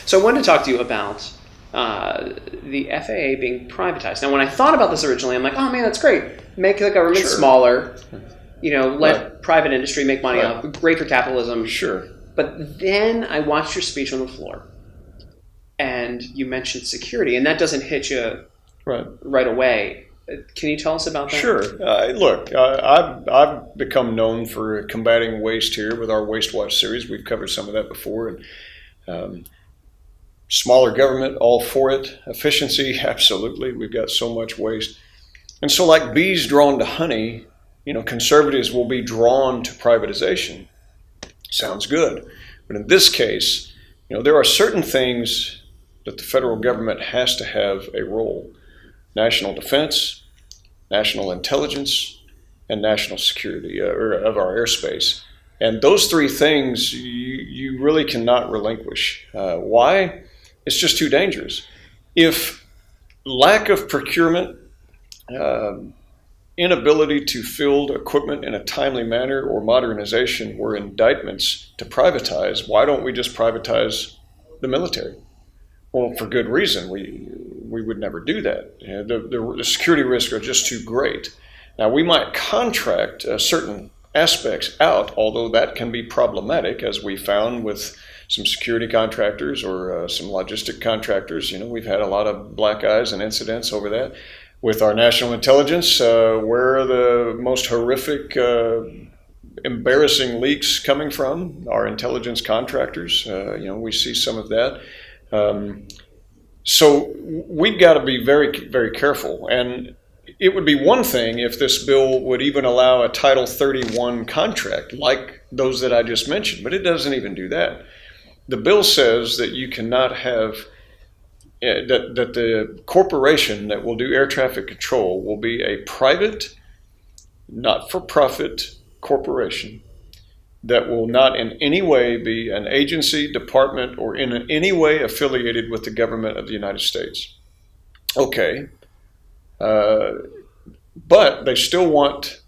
So I wanted to talk to you about the FAA being privatized. Now, when I thought about this originally, I'm like, oh man, that's great. Make the government smaller. Let private industry make money off. Great for capitalism. Sure. But then I watched your speech on the floor, and you mentioned security, and that doesn't hit you right away. Can you tell us about that? Sure. Look, I've become known for combating waste here with our Waste Watch series. We've covered some of that before. And smaller government, all for it. Efficiency, absolutely. We've got so much waste. And so like bees drawn to honey, conservatives will be drawn to privatization. Sounds good. But in this case, there are certain things that the federal government has to have a role. National defense, national intelligence, and national security of our airspace. And those three things you really cannot relinquish. Why? It's just too dangerous. If lack of procurement, inability to field equipment in a timely manner, or modernization were indictments to privatize, why don't we just privatize the military? Well, for good reason. We would never do that. The security risks are just too great. Now, we might contract certain aspects out, although that can be problematic, as we found with some security contractors or some logistic contractors. We've had a lot of black eyes and incidents over that. With our national intelligence, where are the most horrific, embarrassing leaks coming from? Our intelligence contractors. We see some of that. So we've got to be very, very careful. And it would be one thing if this bill would even allow a Title 31 contract like those that I just mentioned, but it doesn't even do that. The bill says that you cannot have, that the corporation that will do air traffic control will be a private, not-for-profit corporation that will not in any way be an agency, department, or in any way affiliated with the government of the United States. Okay. But they still want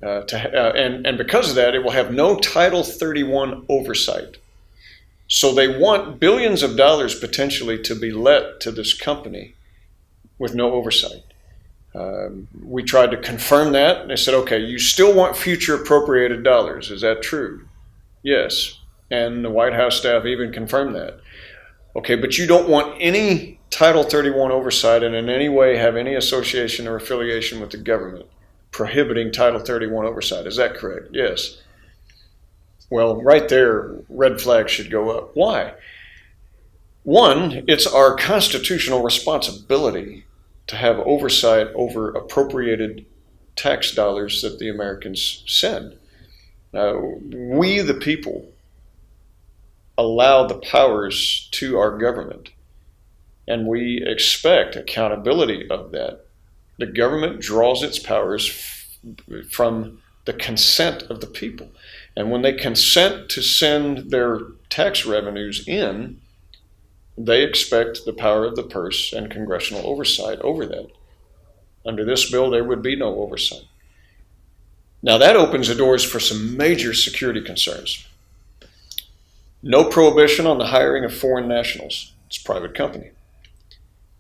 and because of that, it will have no Title 31 oversight. So they want billions of dollars potentially to be let to this company with no oversight. We tried to confirm that, and they said, okay, you still want future appropriated dollars. Is that true? Yes. And the White House staff even confirmed that. Okay, but you don't want any Title 31 oversight and in any way have any association or affiliation with the government prohibiting Title 31 oversight. Is that correct? Yes. Well, right there, red flags should go up. Why? One, it's our constitutional responsibility to have oversight over appropriated tax dollars that the Americans send. We, the people, allow the powers to our government, and we expect accountability of that. The government draws its powers from the consent of the people. And when they consent to send their tax revenues in, they expect the power of the purse and congressional oversight over that. Under this bill, there would be no oversight. Now that opens the doors for some major security concerns. No prohibition on the hiring of foreign nationals. It's a private company.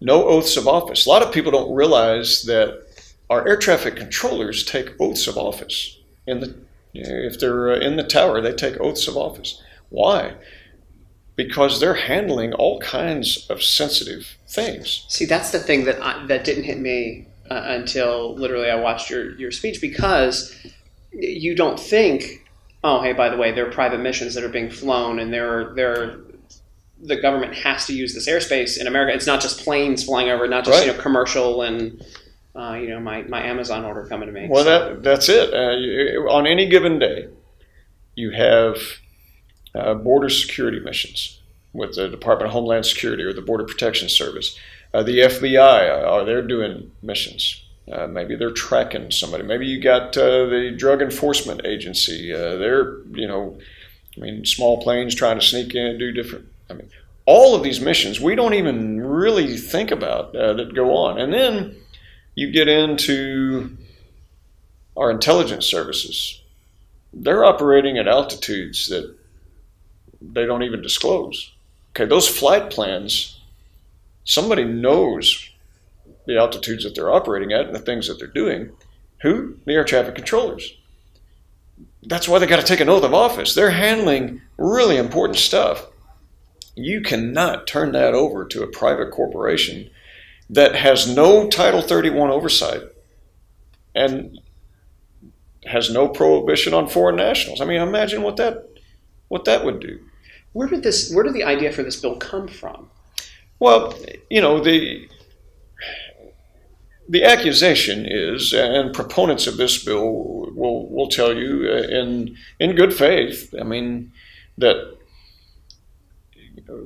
No oaths of office. A lot of people don't realize that our air traffic controllers take oaths of office. If they're in the tower, they take oaths of office. Why? Because they're handling all kinds of sensitive things. See, that's the thing that didn't hit me until literally I watched your speech, because you don't think, oh, hey, by the way, there are private missions that are being flown, and the government has to use this airspace in America. It's not just planes flying over, not just commercial and my Amazon order coming to me. Well, that's it. On any given day, you have border security missions with the Department of Homeland Security or the Border Protection Service. The FBI, they're doing missions. Maybe they're tracking somebody. Maybe you got the Drug Enforcement Agency. They're, small planes trying to sneak in and do different. All of these missions we don't even really think about that go on. And then you get into our intelligence services. They're operating at altitudes that they don't even disclose. Okay, those flight plans, somebody knows the altitudes that they're operating at and the things that they're doing. Who? The air traffic controllers. That's why they got to take an oath of office. They're handling really important stuff. You cannot turn that over to a private corporation that has no Title 31 oversight and has no prohibition on foreign nationals. I mean, imagine what that would do. Where did the idea for this bill come from? Well, the accusation is, and proponents of this bill will tell you in good faith, I mean, that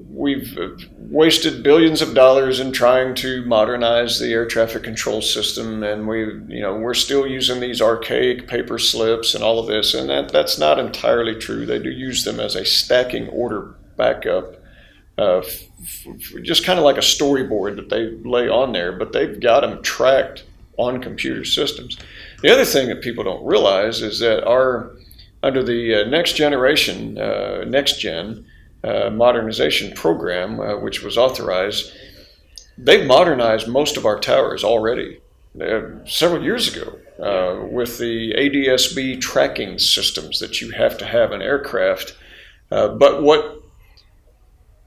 we've wasted billions of dollars in trying to modernize the air traffic control system, and we're still using these archaic paper slips and all of this, and that's not entirely true. They do use them as a stacking order backup, just kind of like a storyboard that they lay on there, but they've got them tracked on computer systems. The other thing that people don't realize is that under the next gen modernization program, which was authorized, they've modernized most of our towers already several years ago with the ADS-B tracking systems that you have to have in aircraft. But what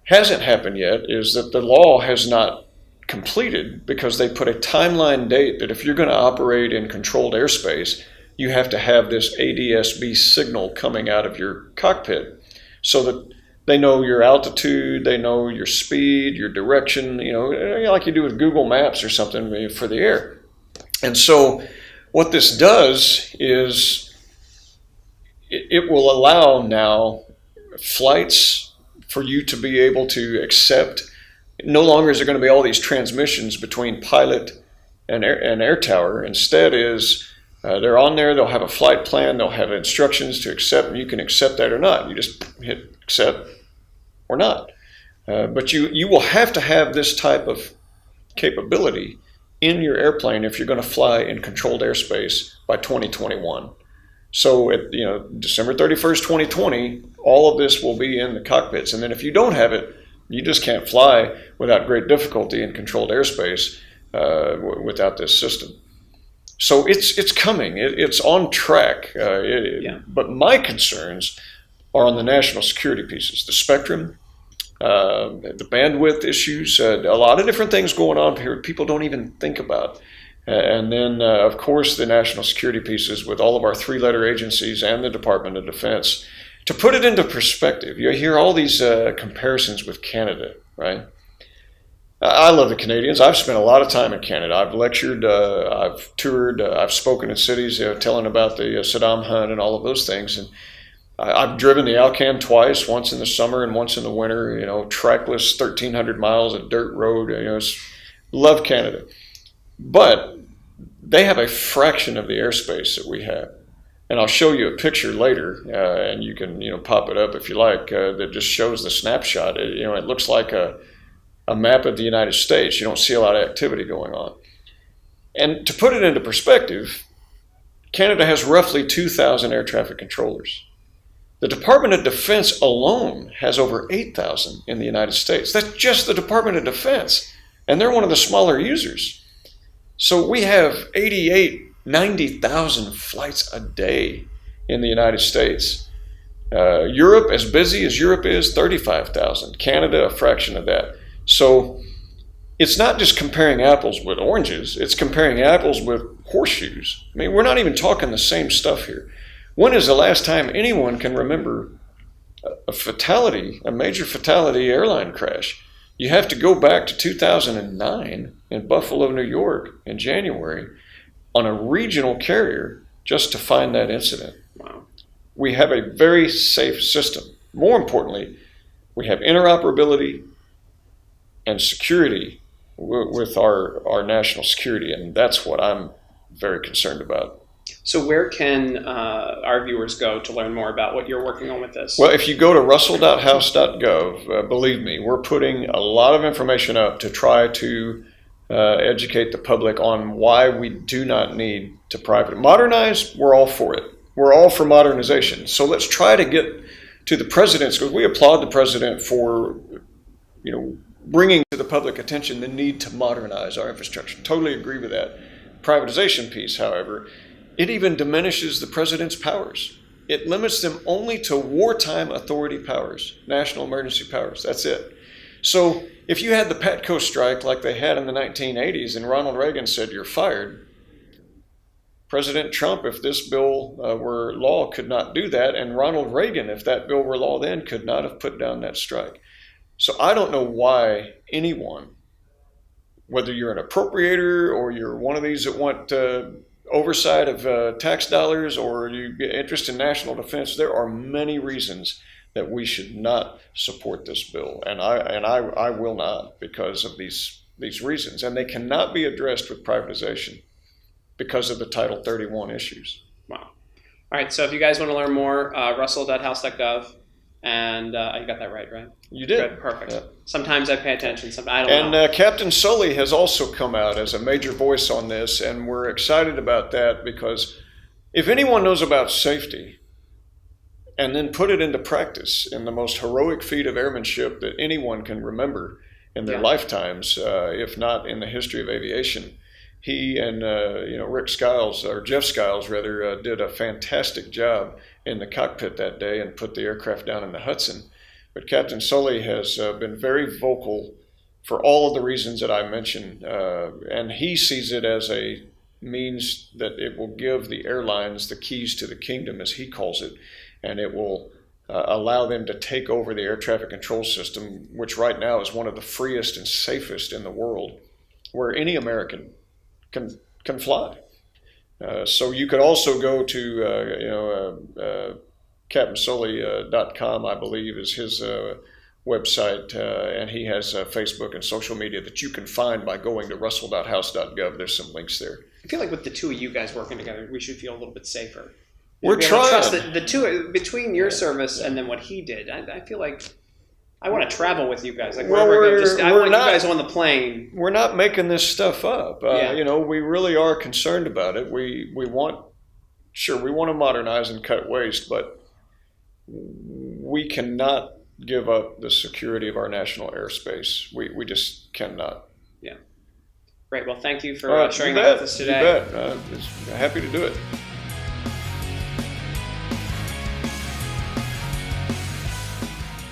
hasn't happened yet is that the law has not completed, because they put a timeline date that if you're going to operate in controlled airspace, you have to have this ADS-B signal coming out of your cockpit so that they know your altitude, they know your speed, your direction, like you do with Google Maps or something for the air. And so what this does is it will allow now flights for you to be able to accept. No longer is there going to be all these transmissions between pilot and air tower. Instead is they're on there, they'll have a flight plan, they'll have instructions to accept, and you can accept that or not. You just hit accept or not. But you will have to have this type of capability in your airplane if you're going to fly in controlled airspace by 2021. So at December 31st, 2020, all of this will be in the cockpits. And then if you don't have it, you just can't fly without great difficulty in controlled airspace without this system. So it's coming. It's on track. But my concerns are on the national security pieces, the spectrum, the bandwidth issues, a lot of different things going on here people don't even think about. And then, of course, the national security pieces with all of our three-letter agencies and the Department of Defense. To put it into perspective, you hear all these comparisons with Canada, right? I love the Canadians. I've spent a lot of time in Canada. I've lectured, I've toured, I've spoken in cities telling about the Saddam hunt and all of those things. And I've driven the Alcan twice, once in the summer and once in the winter, trackless 1,300 miles of dirt road. Love Canada. But they have a fraction of the airspace that we have. And I'll show you a picture later, and you can pop it up if you like, that just shows the snapshot. It looks like a map of the United States. You don't see a lot of activity going on. And to put it into perspective, Canada has roughly 2,000 air traffic controllers. The Department of Defense alone has over 8,000 in the United States. That's just the Department of Defense, and they're one of the smaller users. So we have 90,000 flights a day in the United States. Europe, as busy as Europe is, 35,000. Canada, a fraction of that. So it's not just comparing apples with oranges, it's comparing apples with horseshoes. I mean, we're not even talking the same stuff here. When is the last time anyone can remember a fatality, a major fatality airline crash? You have to go back to 2009 in Buffalo, New York in January on a regional carrier just to find that incident. Wow. We have a very safe system. More importantly, we have interoperability and security with our national security, and that's what I'm very concerned about. So where can our viewers go to learn more about what you're working on with this? Well, if you go to russell.house.gov, believe me, we're putting a lot of information up to try to educate the public on why we do not need to modernize. We're all for it. We're all for modernization. So let's try to get to the president's, because we applaud the president for bringing to the public attention the need to modernize our infrastructure. Totally agree with that. Privatization piece, however, it even diminishes the president's powers. It limits them only to wartime authority powers, national emergency powers. That's it. So if you had the Patco strike like they had in the 1980s and Ronald Reagan said, "You're fired," President Trump, if this bill were law, could not do that. And Ronald Reagan, if that bill were law then, could not have put down that strike. So I don't know why anyone, whether you're an appropriator or you're one of these that want oversight of tax dollars or you get interest in national defense, there are many reasons that we should not support this bill. And I will not, because of these reasons. And they cannot be addressed with privatization because of the Title 31 issues. Wow. All right, so if you guys want to learn more, russell.house.gov, and you got that right? You did. Good, perfect. Yeah. Sometimes I pay attention, sometimes I don't know. And Captain Sully has also come out as a major voice on this, and we're excited about that because if anyone knows about safety and then put it into practice in the most heroic feat of airmanship that anyone can remember in their lifetimes, if not in the history of aviation, he and Jeff Skiles rather, did a fantastic job in the cockpit that day and put the aircraft down in the Hudson. But Captain Sully has been very vocal for all of the reasons that I mentioned, and he sees it as a means that it will give the airlines the keys to the kingdom, as he calls it, and it will allow them to take over the air traffic control system, which right now is one of the freest and safest in the world, where any American can fly. So you could also go to CaptainSully.com, I believe, is his website, and he has Facebook and social media that you can find by going to russell.house.gov. There's some links there. I feel like with the two of you guys working together, we should feel a little bit safer. We're trying. Trust the two between your service and then what he did. I feel like I want to travel with you guys. Like, I want you guys on the plane. We're not making this stuff up. We really are concerned about it. We want to modernize and cut waste, but we cannot give up the security of our national airspace. We just cannot. Yeah. Great. Well, thank you for sharing that with us today. You bet. Happy to do it.